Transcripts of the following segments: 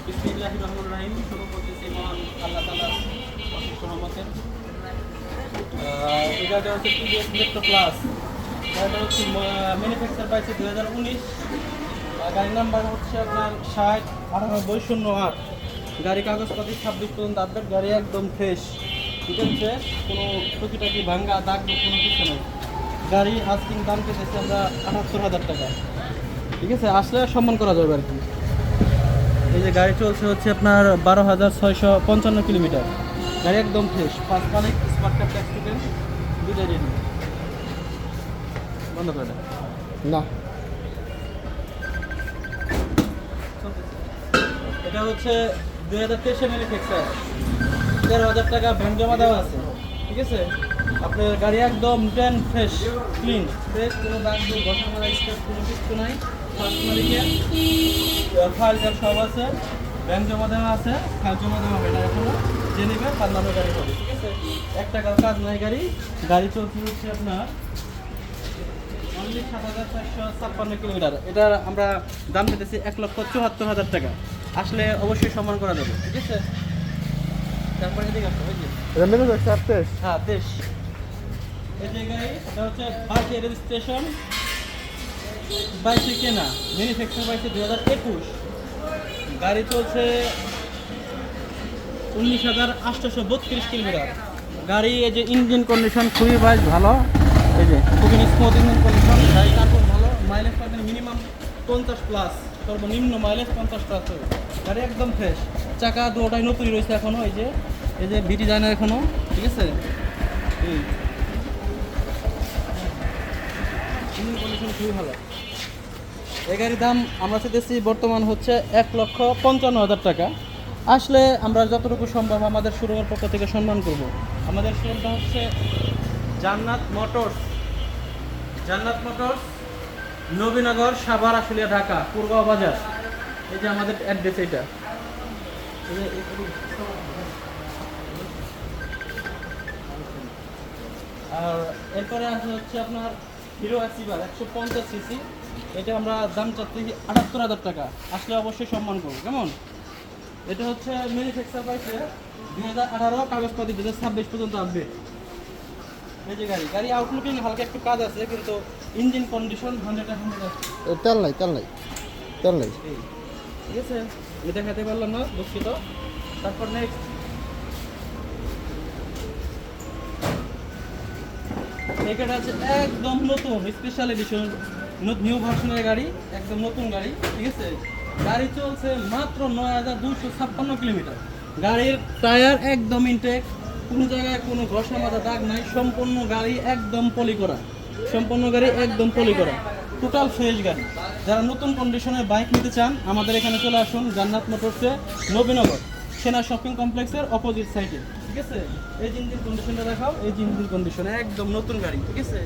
বিসমিল্লাহির রহমানির রহিম। শুরু করতেছি মহান আল্লাহ তাআলার অশেষ রহমতের। এই গাড়িটা হচ্ছে টিভিএস মেট্রো প্লাস। গাড়িটা হচ্ছে ম্যানুফ্যাকচার পাইছে 2019। গাড়ির নাম্বার হচ্ছে আপনার 609808। গাড়ি কাগজপাতি 26 পর্যন্ত আপডেট। গাড়ি একদম ফ্রেশ, রিটেন ফ্রেশ, কোনো টুকিটাকি ভাঙ্গা দাগ কোনো কিছু নেই। গাড়ি আস্কিং দাম পেয়েছি আমরা ৭৮,০০০ টাকা। ঠিক আছে, আসলে সম্মান করা যাবে আর কি। এই যে গাড়ি চলছে হচ্ছে আপনার 12,655 কিলোমিটার। গাড়ি একদম ফ্রেশ, ফার্স্ট মালিক, স্মার্ট কার্ড, ট্যাক্স রিটার্ন দুইটাই রেডি। বন্ধ করে দেন না। এটা হচ্ছে 2023 ম্যানুফ্যাকচার। 13,000 টাকা ভ্যান জমা দেওয়া আছে। ঠিক আছে, আপনার গাড়ি একদম টেন ফ্রেশ, ক্লিন ফ্রেশ, কোনো দাগ ঘটনা মারা স্ক্র্যাচ কোনো কিছু নাই। ফার্স্ট মালিকের ফাইল সব আছে, ব্যাংক জমা দেওয়া আছে। ফাইল জমা দেওয়া হয় না এখনো, যে নেবে তার নামে গাড়ি হবে। ঠিক আছে, 1 টাকার কাজ নাই। গাড়ি চলছে হচ্ছে আপনার অনলি 7,456 কিলোমিটার। এটার আমরা দাম পেতেছি 1,74,000 টাকা। আসলে অবশ্যই সম্মান করা যাবে। ঠিক আছে, তারপরে এদিকে আসো। ওই যে ম্যানুফ্যাকচার টেস্ট। হ্যাঁ, দেশ। এই যে গাড়ি, এটা হচ্ছে 22 রেজিস্ট্রেশন, 22 কেনা, ম্যানুফ্যাকচার 2021। গাড়ি চলছে 19,832 কিলোমিটার। গাড়ি এই যে ইঞ্জিন কন্ডিশন খুবই ভালো। এই যে খুবই স্মুথ ইঞ্জিন কন্ডিশন। গাড়ি কার্বন ভালো, মাইলেজ পাবেন মিনিমাম 50+, সর্বনিম্ন মাইলেজ 50+ হবে। গাড়ি একদম ফ্রেশ, চাকা দুটাই নতুনই রয়েছে এখনো। এই যে ভিটি যায় না এখনো। ঠিক আছে, ইঞ্জিন কন্ডিশন খুবই ভালো। এই গাড়ির দাম আমরা চাইতেছি বর্তমান হচ্ছে 1,55,000 টাকা। আসলে আমরা যতটুকু সম্ভব আমাদের শোরুমের পক্ষ থেকে সম্মান করব। আমাদের শোরুমটা হচ্ছে জান্নাত মোটরস, নবীনগর, সাভার, আশুলিয়া, ঢাকা, পূর্বা বাজার। এই যে আমাদের অ্যাড্রেস এইটা। আর এরপরে আছে হচ্ছে আপনার হিরো অ্যাক্টিভা 150 সিসি। এটা আমরা দাম চাচ্ছি 78,000 টাকা। আসলে অবশ্যই সম্মান করবো। কেমন? এটা হচ্ছে ম্যানুফ্যাকচার পাইছে 2018, কাগজপাতি 2026 পর্যন্ত আসবে। এই যে গাড়ি আউটলুকিং হালকা একটু কাজ আছে, কিন্তু ইঞ্জিন কন্ডিশন 100 আছে। তেল নাই। ঠিক আছে, এটা খেতে পারলাম না, দুঃখিত। তারপর নেক্সট এটা আছে একদম নতুন স্পেশাল এডিশন, নিউ ভার্সনের গাড়ি, একদম নতুন গাড়ি। ঠিক আছে, গাড়ি চলছে মাত্র 9,256 কিলোমিটার। গাড়ির টায়ার একদম ইনটেক, কোনো জায়গায় কোনো ঘষা মাজা দাগ নাই। সম্পূর্ণ গাড়ি একদম পলি করা, টোটাল ফ্রেশ গাড়ি। যারা নতুন কন্ডিশনের বাইক নিতে চান আমাদের এখানে চলে আসুন, জান্নাত মোটরসে, নবীনগর, সেনা শপিং কমপ্লেক্সের অপোজিট সাইডে। ঠিক আছে, এই যে ইঞ্জিন কন্ডিশনটা দেখাও, এই যে ইঞ্জিন কন্ডিশনে একদম নতুন গাড়ি। ঠিক আছে,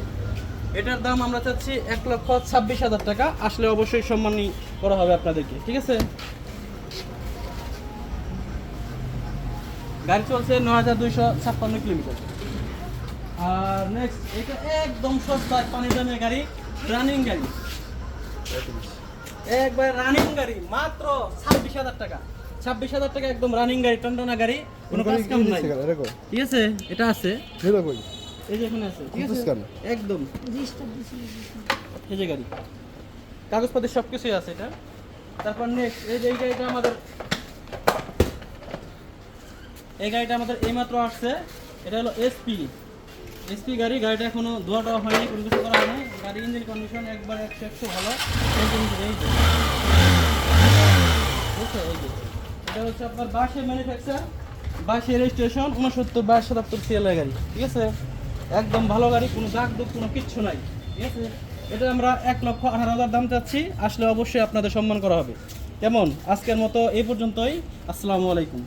এটার দাম আমরা চাচ্ছি 1,26,000 টাকা। আসলে অবশ্যই সম্মানী করা হবে আপনাদেরকে। ঠিক আছে, গাড়ি চলছে 9,256 কিলোমিটার। আর নেক্সট এটা একদম সস্তা পানি দামের গাড়ি, রানিং গাড়ি, একবার রানিং গাড়ি, মাত্র 26,000 টাকা। 26,000 টাকা একদম রানিং গাড়ি, টনটনা গাড়ি, কোনো কাজ কাম নাই। ঠিক আছে, এটা আছে, এই যে এখানে আছে। ঠিক আছে, একদম এই যে গাড়ি, কাগজপত্র সব কিছুই আছে এটা। তারপর নেক্সট এই যে গাড়িটা আমাদের এইমাত্র আসছে। এটা হলো এসপি গাড়ি। গাড়িটা এখনো ধোয়া হয়নি, কোনো কিছু করা হয়নি। গাড়ি ইঞ্জিন কন্ডিশন একবার 100 ভালো। এই যে এটা হচ্ছে আপনার 22 ম্যানুফ্যাকচার, 22 রেজিস্ট্রেশন, 69/77 সিএল গাড়ি। ঠিক আছে, একদম ভালো গাড়ি, কোনো দাগ কোনো কিচ্ছু নাই। ঠিক আছে, এটা আমরা 1,18,000 দাম চাচ্ছি। আসলে অবশ্যই আপনাদের সম্মান করা হবে। কেমন? আজকের মতো এই পর্যন্তই। আসসালামু আলাইকুম।